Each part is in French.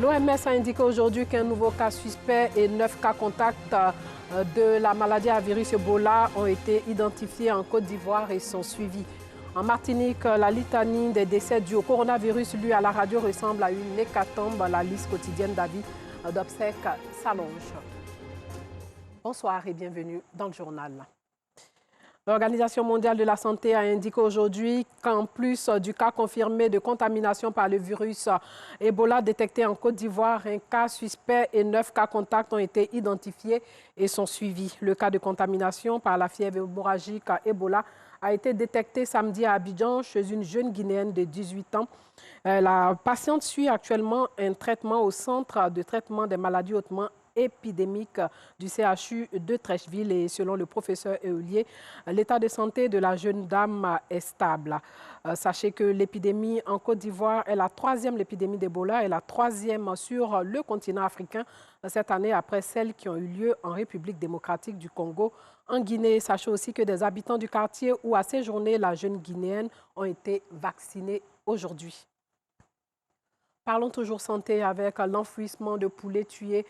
L'OMS a indiqué aujourd'hui qu'un nouveau cas suspect et 9 cas contacts de la maladie à virus Ebola ont été identifiés en Côte d'Ivoire et sont suivis. En Martinique, la litanie des décès dus au coronavirus lue à la radio ressemble à une hécatombe. La liste quotidienne d'avis d'obsèques s'allonge. Bonsoir et bienvenue dans le journal. L'Organisation mondiale de la santé a indiqué aujourd'hui qu'en plus du cas confirmé de contamination par le virus Ebola détecté en Côte d'Ivoire, un cas suspect et 9 cas contacts ont été identifiés et sont suivis. Le cas de contamination par la fièvre hémorragique Ebola a été détecté samedi à Abidjan chez une jeune Guinéenne de 18 ans. La patiente suit actuellement un traitement au centre de traitement des maladies hautement épidémique du CHU de Treichville et selon le professeur Eolier, l'état de santé de la jeune dame est stable. Sachez que l'épidémie en Côte d'Ivoire est la troisième épidémie d'Ebola et la troisième sur le continent africain cette année après celles qui ont eu lieu en République démocratique du Congo. En Guinée, sachez aussi que des habitants du quartier où a séjourné la jeune Guinéenne ont été vaccinés aujourd'hui. Parlons toujours santé avec l'enfouissement de poulets tués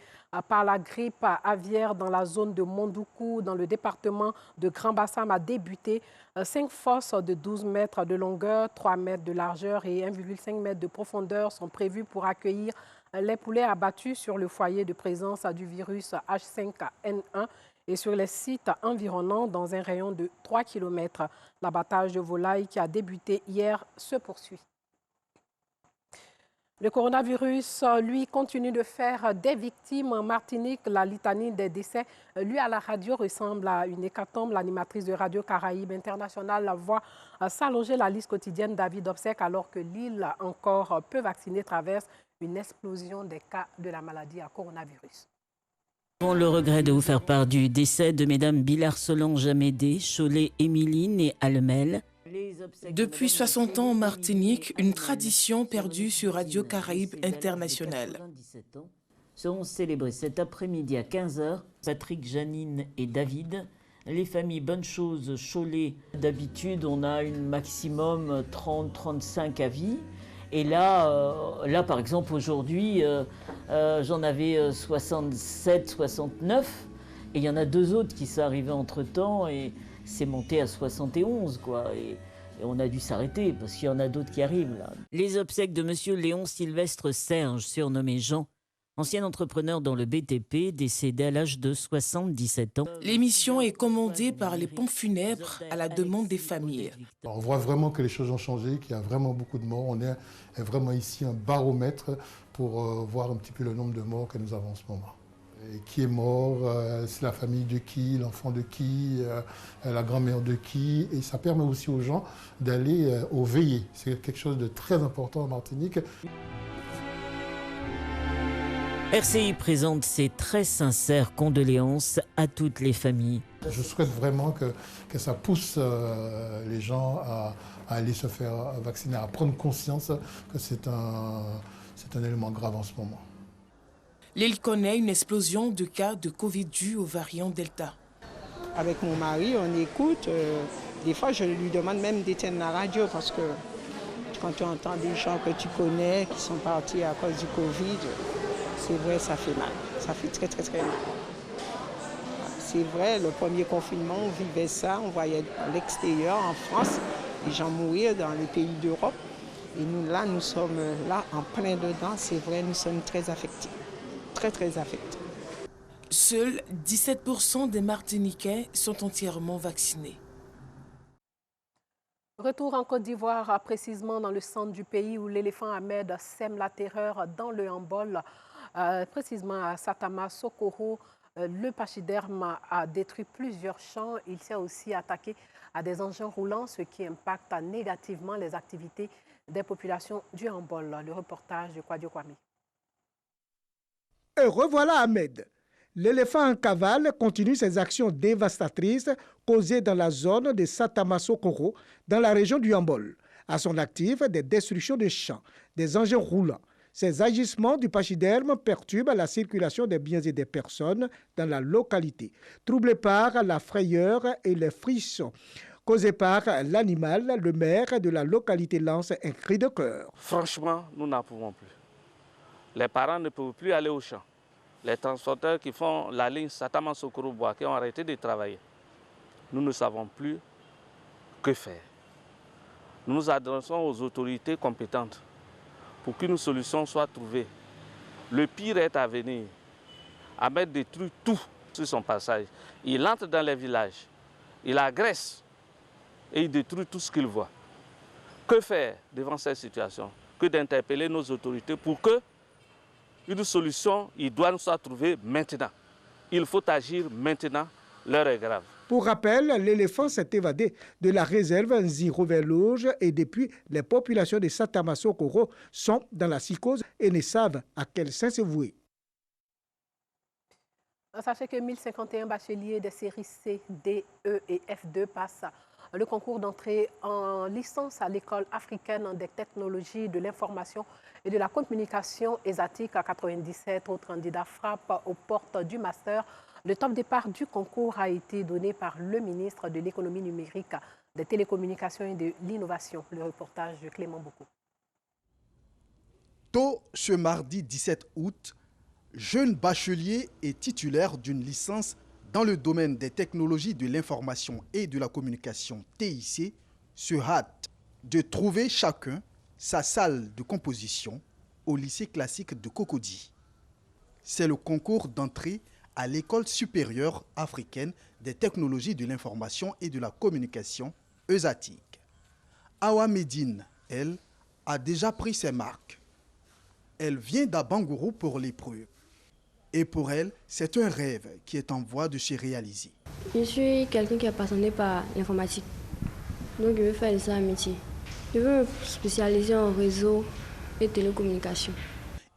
par la grippe aviaire dans la zone de Mondoukou, dans le département de Grand-Bassam a débuté. 5 fosses de 12 mètres de longueur, 3 mètres de largeur et 1,5 mètre de profondeur sont prévues pour accueillir les poulets abattus sur le foyer de présence du virus H5N1 et sur les sites environnants dans un rayon de 3 km. L'abattage de volailles qui a débuté hier se poursuit. Le coronavirus, lui, continue de faire des victimes. En Martinique, la litanie des décès, lui, à la radio, ressemble à une hécatombe. L'animatrice de Radio Caraïbes Internationale voit s'allonger la liste quotidienne d'avis d'obsèques alors que l'île, encore peu vaccinée, traverse une explosion des cas de la maladie à coronavirus. Le regret de vous faire part du décès de mesdames Bilar Solange Amédée, Cholet Émiline et Almel. Depuis 60 ans en Martinique, une tradition perdue sur Radio Caraïbes Internationale. Seront célébrés cet après-midi à 15h, Patrick, Janine et David. Les familles Bonne Chose, Cholet, d'habitude on a une maximum 30-35 avis. Et là par exemple aujourd'hui, j'en avais 67, 69. Et il y en a 2 autres qui sont arrivés entre-temps et c'est monté à 71, quoi. Et on a dû s'arrêter parce qu'il y en a d'autres qui arrivent, là. Les obsèques de monsieur Léon Sylvestre Serge, surnommé Jean, ancien entrepreneur dans le BTP, décédé à l'âge de 77 ans. L'émission est commandée par les pompes funèbres à la demande des familles. On voit vraiment que les choses ont changé, qu'il y a vraiment beaucoup de morts. On est vraiment ici un baromètre pour voir un petit peu le nombre de morts que nous avons en ce moment. Et qui est mort, c'est la famille de qui, l'enfant de qui, la grand-mère de qui. Et ça permet aussi aux gens d'aller au veillées. C'est quelque chose de très important en Martinique. RCI présente ses très sincères condoléances à toutes les familles. Je souhaite vraiment que ça pousse les gens à aller se faire vacciner, à prendre conscience que c'est un élément grave en ce moment. L'île connaît une explosion de cas de Covid dû au variant Delta. Avec mon mari, on écoute. Des fois, je lui demande même d'éteindre la radio parce que quand tu entends des gens que tu connais qui sont partis à cause du Covid, c'est vrai, ça fait mal. Ça fait très, très, très mal. C'est vrai, le premier confinement, on vivait ça. On voyait à l'extérieur, en France, les gens mourir dans les pays d'Europe. Et nous, là, nous sommes là en plein dedans. C'est vrai, nous sommes très affectés. Très, très affectés. Seuls 17% des Martiniquais sont entièrement vaccinés. Retour en Côte d'Ivoire, précisément dans le centre du pays où l'éléphant Ahmed sème la terreur dans le handball. Précisément à Satama Sokoro, le pachyderme a détruit plusieurs champs. Il s'est aussi attaqué à des engins roulants, ce qui impacte négativement les activités des populations du handball. Le reportage de Kwadio Kwame. Et revoilà Ahmed. L'éléphant en cavale continue ses actions dévastatrices causées dans la zone de Satama-Sokoro, dans la région du Hambol. À son actif, des destructions de champs, des engins roulants. Ces agissements du pachyderme perturbent la circulation des biens et des personnes dans la localité, troublés par la frayeur et les frissons causés par l'animal. Le maire de la localité lance un cri de cœur. Franchement, nous n'en pouvons plus. Les parents ne peuvent plus aller au champ. Les transporteurs qui font la ligne Satama-Sokoro-Bois, qui ont arrêté de travailler, nous ne savons plus que faire. Nous nous adressons aux autorités compétentes pour qu'une solution soit trouvée. Le pire est à venir. Ahmed détruit tout sur son passage. Il entre dans les villages, il agresse et il détruit tout ce qu'il voit. Que faire devant cette situation? Que d'interpeller nos autorités pour que une solution idoine soit trouvée maintenant. Il faut agir maintenant, l'heure est grave. Pour rappel, l'éléphant s'est évadé de la réserve Nziro-Verlouge et depuis, les populations de Satama-Sokoro sont dans la psychose et ne savent à quel sein se vouer. Sachez que 1051 bacheliers des séries C, D, E et F2 passent le concours d'entrée en licence à l'école africaine des technologies de l'information et de la communication ESATIC à 97 autres candidats frappent aux portes du master. Le top départ du concours a été donné par le ministre de l'économie numérique, des télécommunications et de l'innovation. Le reportage de Clément Boukou. Tôt ce mardi 17 août, jeune bachelier et titulaire d'une licence dans le domaine des technologies de l'information et de la communication TIC se hâtent de trouver chacun sa salle de composition au lycée classique de Cocody. C'est le concours d'entrée à l'école supérieure africaine des technologies de l'information et de la communication ESATIC. Awa Medine, elle, a déjà pris ses marques. Elle vient d'Abangourou pour l'épreuve. Et pour elle, c'est un rêve qui est en voie de se réaliser. Je suis quelqu'un qui est passionné par l'informatique. Donc je veux faire ça un métier. Je veux me spécialiser en réseau et télécommunications.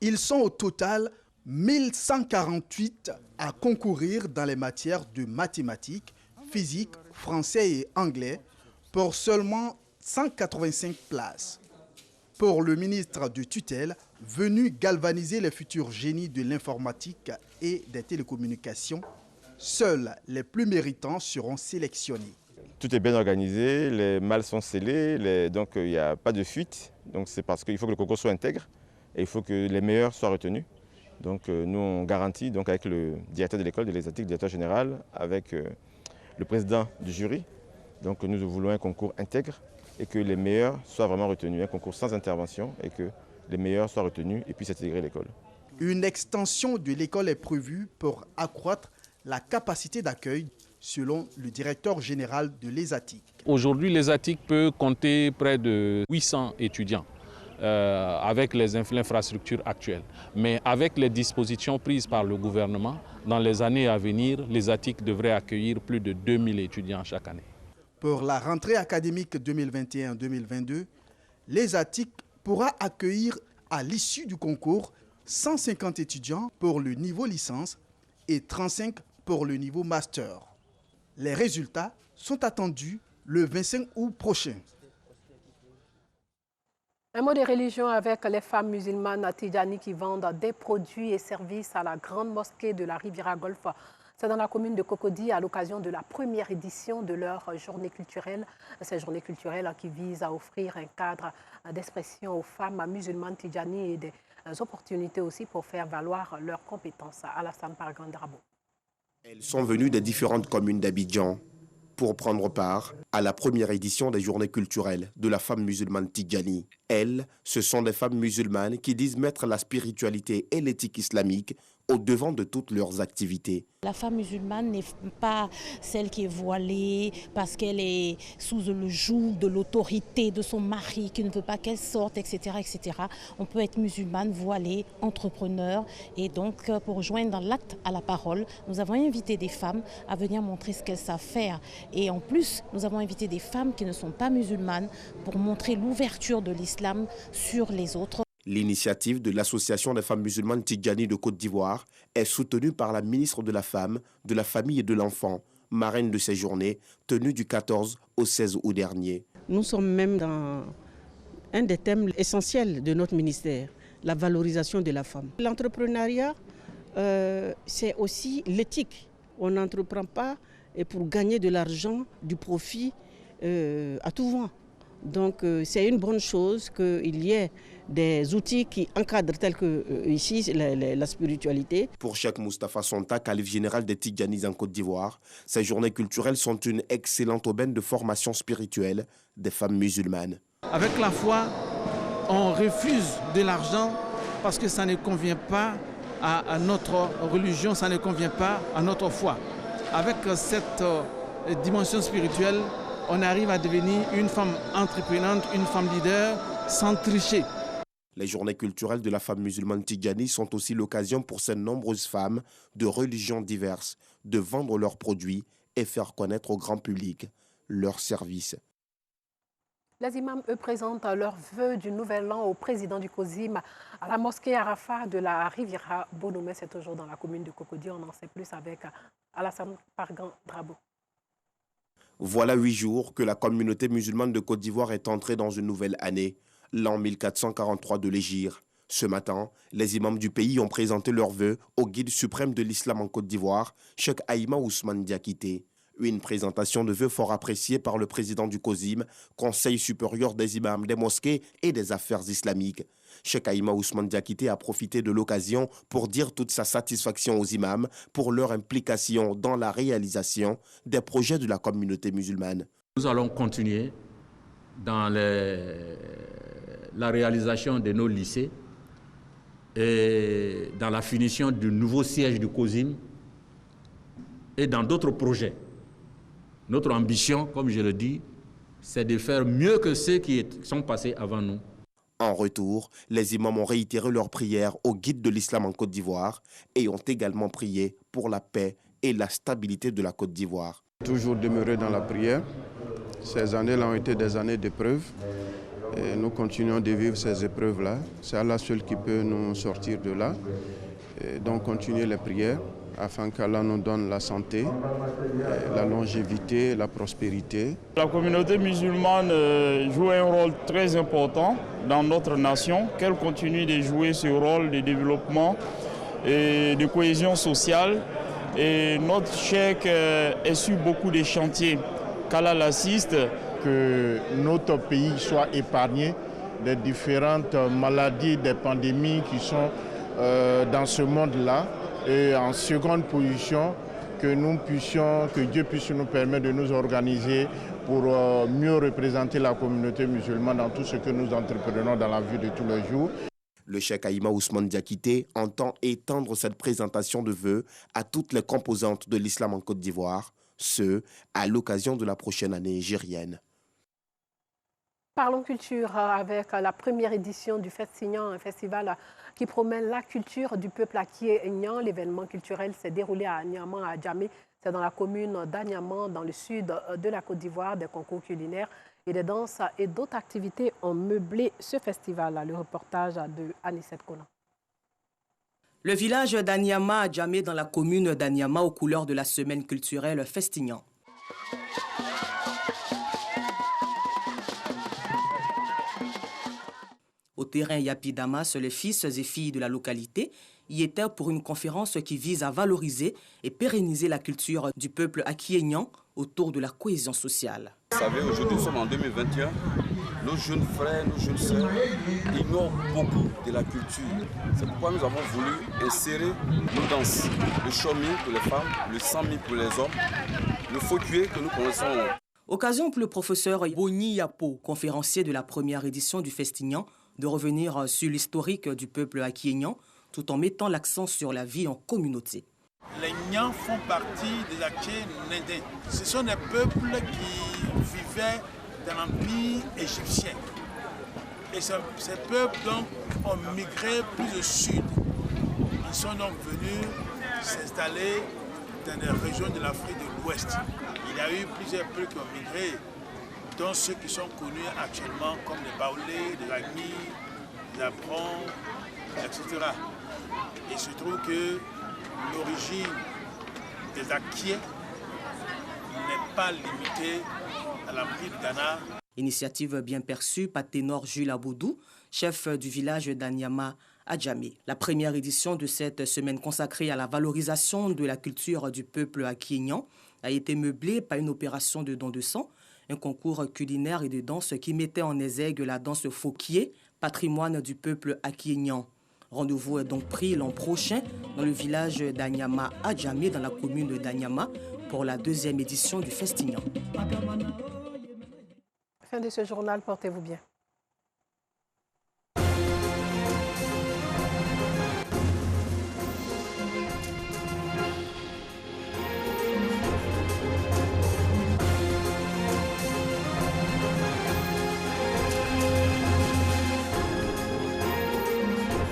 Ils sont au total 1148 à concourir dans les matières de mathématiques, physique, français et anglais pour seulement 185 places. Pour le ministre de tutelle, venu galvaniser les futurs génies de l'informatique et des télécommunications, seuls les plus méritants seront sélectionnés. Tout est bien organisé, les malles sont scellées, donc il n'y a pas de fuite. Donc c'est parce qu'il faut que le concours soit intègre et il faut que les meilleurs soient retenus. Donc nous on garantit donc avec le directeur de l'école de l'ESATIC, le directeur général, avec le président du jury. Donc nous voulons un concours intègre et que les meilleurs soient vraiment retenus, un concours sans intervention et que les meilleurs soient retenus et puissent intégrer l'école. Une extension de l'école est prévue pour accroître la capacité d'accueil, selon le directeur général de l'ESATIC. Aujourd'hui, l'ESATIC peut compter près de 800 étudiants avec l'infrastructure actuelle. Mais avec les dispositions prises par le gouvernement, dans les années à venir, l'ESATIC devrait accueillir plus de 2000 étudiants chaque année. Pour la rentrée académique 2021-2022, l'ESATIC pourra accueillir à l'issue du concours 150 étudiants pour le niveau licence et 35 pour le niveau master. Les résultats sont attendus le 25 août prochain. Un mot de religion avec les femmes musulmanes tidjani qui vendent des produits et services à la grande mosquée de la Riviera Golfe. C'est dans la commune de Cocody à l'occasion de la première édition de leur journée culturelle. Cette journée culturelle qui vise à offrir un cadre d'expression aux femmes musulmanes tidjani et des opportunités aussi pour faire valoir leurs compétences. Alassane Pargandrabo. Elles sont venues des différentes communes d'Abidjan pour prendre part à la première édition des journées culturelles de la femme musulmane tidjani. Elles, ce sont des femmes musulmanes qui disent mettre la spiritualité et l'éthique islamique au devant de toutes leurs activités. La femme musulmane n'est pas celle qui est voilée parce qu'elle est sous le joug de l'autorité de son mari qui ne veut pas qu'elle sorte, etc., etc. On peut être musulmane, voilée, entrepreneur. Et donc, pour joindre dans l'acte à la parole, nous avons invité des femmes à venir montrer ce qu'elles savent faire. Et en plus, nous avons invité des femmes qui ne sont pas musulmanes pour montrer l'ouverture de l'islam sur les autres. L'initiative de l'Association des femmes musulmanes tidjani de Côte d'Ivoire est soutenue par la ministre de la Femme, de la Famille et de l'Enfant, marraine de ces journées, tenues du 14 au 16 août dernier. Nous sommes même dans un des thèmes essentiels de notre ministère, la valorisation de la femme. L'entrepreneuriat, c'est aussi l'éthique. On n'entreprend pas pour gagner de l'argent, du profit à tout vent. Donc c'est une bonne chose qu'il y ait des outils qui encadrent tels que ici la spiritualité. Pour Cheikh Moustapha Sonta, calife général des Tidjanis en Côte d'Ivoire, ces journées culturelles sont une excellente aubaine de formation spirituelle des femmes musulmanes. Avec la foi, on refuse de l'argent parce que ça ne convient pas à notre religion, ça ne convient pas à notre foi. Avec cette dimension spirituelle, on arrive à devenir une femme entreprenante, une femme leader, sans tricher. Les journées culturelles de la femme musulmane Tidjani sont aussi l'occasion pour ces nombreuses femmes de religions diverses de vendre leurs produits et faire connaître au grand public leurs services. Les imams, eux, présentent leurs vœux du nouvel an au président du COSIM à la mosquée Arafat de la Riviera Bonomé. C'est toujours dans la commune de Cocody. On en sait plus avec Alassane Pargan-Drabo. Voilà 8 jours que la communauté musulmane de Côte d'Ivoire est entrée dans une nouvelle année, l'an 1443 de l'Hégire. Ce matin, les imams du pays ont présenté leurs vœux au guide suprême de l'islam en Côte d'Ivoire, Cheikh Aïma Ousmane Diakité. Une présentation de vœux fort appréciée par le président du COSIM, Conseil supérieur des imams des mosquées et des affaires islamiques. Cheikh Aïma Ousmane Diakité a profité de l'occasion pour dire toute sa satisfaction aux imams pour leur implication dans la réalisation des projets de la communauté musulmane. Nous allons continuer dans la réalisation de nos lycées et dans la finition du nouveau siège du COSIM et dans d'autres projets. Notre ambition, comme je le dis, c'est de faire mieux que ceux qui sont passés avant nous. En retour, les imams ont réitéré leur prière au guide de l'islam en Côte d'Ivoire et ont également prié pour la paix et la stabilité de la Côte d'Ivoire. Toujours demeurer dans la prière. Ces années-là ont été des années d'épreuves. Et nous continuons de vivre ces épreuves-là. C'est Allah seul qui peut nous sortir de là. Et donc continuer les prières afin qu'Allah nous donne la santé, la longévité, la prospérité. La communauté musulmane joue un rôle très important dans notre nation, qu'elle continue de jouer ce rôle de développement et de cohésion sociale. Et notre cheikh est sur beaucoup de chantiers, qu'Allah l'assiste. Que notre pays soit épargné des différentes maladies, des pandémies qui sont dans ce monde-là. Et en seconde position, que Dieu puisse nous permettre de nous organiser pour mieux représenter la communauté musulmane dans tout ce que nous entreprenons dans la vie de tous les jours. Le cheikh Aïma Ousmane Diakité entend étendre cette présentation de vœux à toutes les composantes de l'islam en Côte d'Ivoire, ce à l'occasion de la prochaine année égérienne. Parlons culture avec la première édition du Festignan, un festival qui promet la culture du peuple akyényan. L'événement culturel s'est déroulé à Niaman, à Djamé. C'est dans la commune d'Aniaman, dans le sud de la Côte d'Ivoire. Des concours culinaires et des danses et d'autres activités ont meublé ce festival. Le reportage de Anissette Konan. Le village d'Aniama à Djamé, dans la commune d'Aniama, aux couleurs de la semaine culturelle Festignan. Au terrain Yapi Damas, les fils et filles de la localité y étaient pour une conférence qui vise à valoriser et pérenniser la culture du peuple akyényan autour de la cohésion sociale. Vous savez, aujourd'hui nous sommes en 2021, nos jeunes frères, nos jeunes sœurs ignorent beaucoup de la culture. C'est pourquoi nous avons voulu insérer nos danses, le chomi pour les femmes, le sami pour les hommes, le foutué que nous connaissons. Occasion pour le professeur Boni Yapo, conférencier de la première édition du Festignan, de revenir sur l'historique du peuple akyényan tout en mettant l'accent sur la vie en communauté. Les Nyans font partie des Akyénédés. Ce sont des peuples qui vivaient dans l'Empire égyptien. Et ces peuples donc, ont migré plus au sud. Ils sont donc venus s'installer dans les régions de l'Afrique de l'Ouest. Il y a eu plusieurs peuples qui ont migré, dont ceux qui sont connus actuellement comme les Baoulés, les Agnis, les Aprons, etc. Il se trouve que l'origine des Akyés n'est pas limitée à l'Empire du Ghana. Initiative bien perçue par ténor Jules Aboudou, chef du village d'Aniama à Djamé. La première édition de cette semaine consacrée à la valorisation de la culture du peuple akyényan a été meublée par une opération de don de sang, Un concours culinaire et de danse qui mettait en exergue la danse Fokié, patrimoine du peuple akiénian. Rendez-vous est donc pris l'an prochain dans le village d'Anyama à Djamé, dans la commune d'Anyama, pour la 2e édition du Festignan. Fin de ce journal, portez-vous bien.